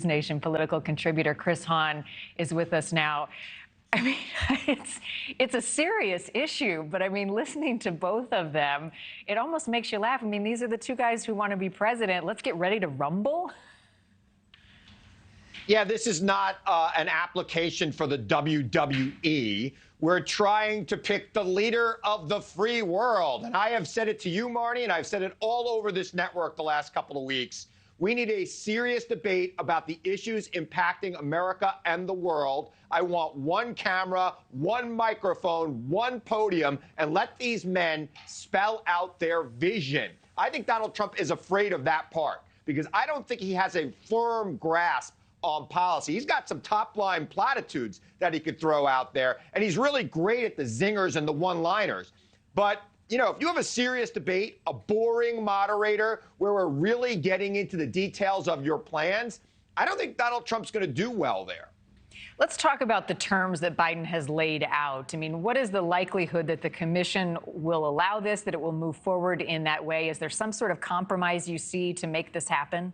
NewsNation political contributor Chris Hahn is with us now. I mean, it's a serious issue, but I mean, listening to both of them, it almost makes you laugh. I mean, these are the two guys who want to be president. Let's get ready to rumble. Yeah, this is not an application for the WWE. We're trying to pick the leader of the free world. And I have said it to you, Marni, and I've said it all over this network the last couple of weeks. We need a serious debate about the issues impacting America and the world. I want one camera, one microphone, one podium, and let these men spell out their vision. I think Donald Trump is afraid of that part because I don't think he has a firm grasp on policy. He's got some top-line platitudes that he could throw out there, and he's really great at the zingers and the one-liners. But you know, if you have a serious debate, a boring moderator where we're really getting into the details of your plans, I don't think Donald Trump's going to do well there. Let's talk about the terms that Biden has laid out. I mean, what is the likelihood that the commission will allow this, that it will move forward in that way? Is there some sort of compromise you see to make this happen?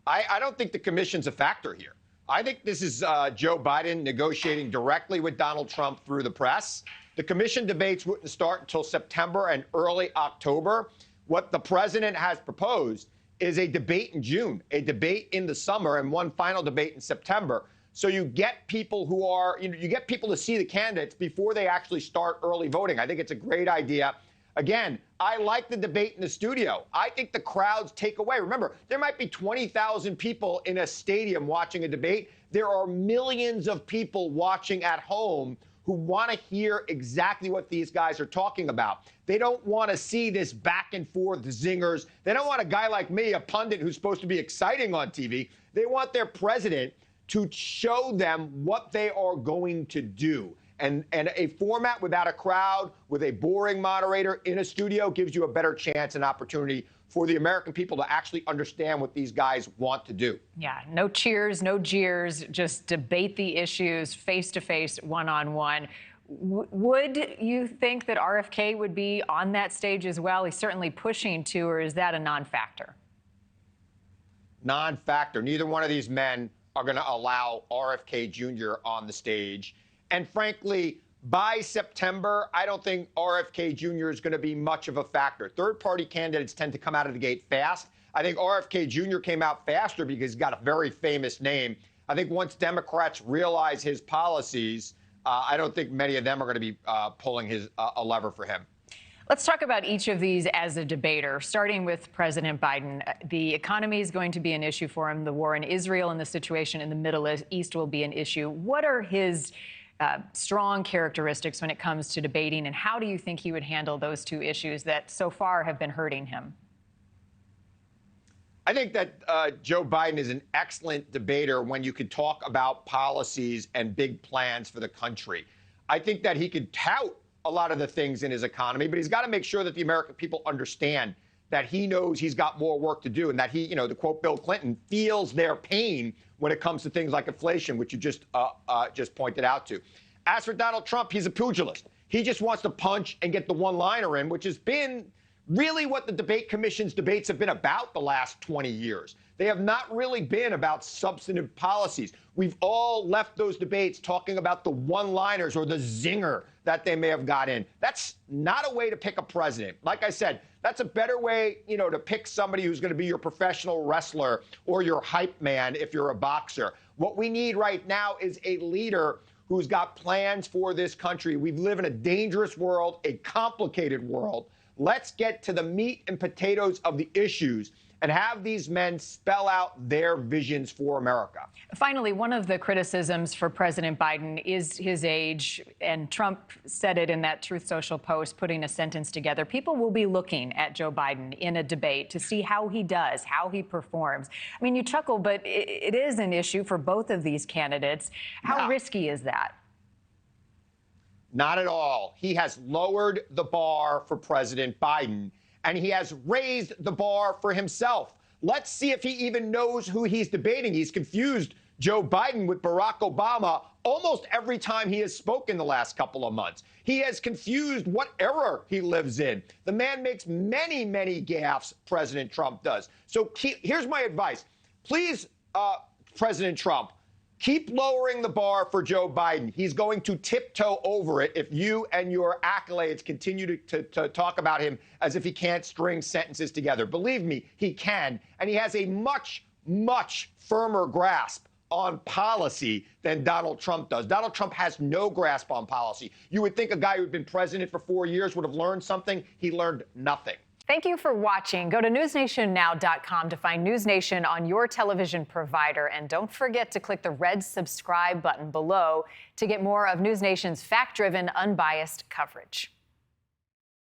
I don't think the commission's a factor here. I think this is Joe Biden negotiating directly with Donald Trump through the press. The commission debates wouldn't start until September and early October. What the president has proposed is a debate in June, a debate in the summer, and one final debate in September. So you get people who are, you get people to see the candidates before they actually start early voting. I think it's a great idea. Again, I like the debate in the studio. I think the crowds take away. Remember, there might be 20,000 people in a stadium watching a debate. There are millions of people watching at home who want to hear exactly what these guys are talking about. They don't want to see this back and forth zingers. They don't want a guy like me, a pundit who's supposed to be exciting on TV. They want their president to show them what they are going to do. And a format without a crowd, with a boring moderator in a studio, gives you a better chance and opportunity for the American people to actually understand what these guys want to do. Yeah, no cheers, no jeers, just debate the issues face-to-face, one-on-one. Would you think that RFK would be on that stage as well? He's certainly pushing to, or is that a non-factor? Non-factor. Neither one of these men are going to allow RFK Jr. on the stage. And frankly, by September, I don't think RFK Jr. is going to be much of a factor. Third-party candidates tend to come out of the gate fast. I think RFK Jr. came out faster because he's got a very famous name. I think once Democrats realize his policies, I don't think many of them are going to be pulling a lever for him. Let's talk about each of these as a debater, starting with President Biden. The economy is going to be an issue for him. The war in Israel and the situation in the Middle East will be an issue. What are his strong characteristics when it comes to debating, and how do you think he would handle those two issues that so far have been hurting him? I think that Joe Biden is an excellent debater when you can talk about policies and big plans for the country. I think that he could tout a lot of the things in his economy, but he's got to make sure that the American people understand that he knows he's got more work to do and that he, to quote Bill Clinton, feels their pain when it comes to things like inflation, which you just pointed out to. As for Donald Trump, he's a pugilist. He just wants to punch and get the one-liner in, which has been really what the debate commission's debates have been about the last 20 years. They have not really been about substantive policies. We've all left those debates talking about the one-liners or the zinger that they may have got in. That's not a way to pick a president. Like I said, that's a better way, to pick somebody who's going to be your professional wrestler or your hype man if you're a boxer. What we need right now is a leader who's got plans for this country. We live in a dangerous world, a complicated world. Let's get to the meat and potatoes of the issues and have these men spell out their visions for America. Finally, one of the criticisms for President Biden is his age, and Trump said it in that Truth Social post, putting a sentence together. People will be looking at Joe Biden in a debate to see how he does, how he performs. I mean, you chuckle, but it is an issue for both of these candidates. How risky is that? Not at all. He has lowered the bar for President Biden, and he has raised the bar for himself. Let's see if he even knows who he's debating. He's confused Joe Biden with Barack Obama almost every time he has spoken the last couple of months. He has confused what era he lives in. The man makes many, many gaffes, President Trump does. So here's my advice. please, President Trump, keep lowering the bar for Joe Biden. He's going to tiptoe over it if you and your accolades continue to talk about him as if he can't string sentences together. Believe me, he can. And he has a much, much firmer grasp on policy than Donald Trump does. Donald Trump has no grasp on policy. You would think a guy who'd been president for 4 years would have learned something. He learned nothing. Thank you for watching. Go to newsnationnow.com to find NewsNation on your television provider. And don't forget to click the red subscribe button below to get more of NewsNation's fact-driven, unbiased coverage.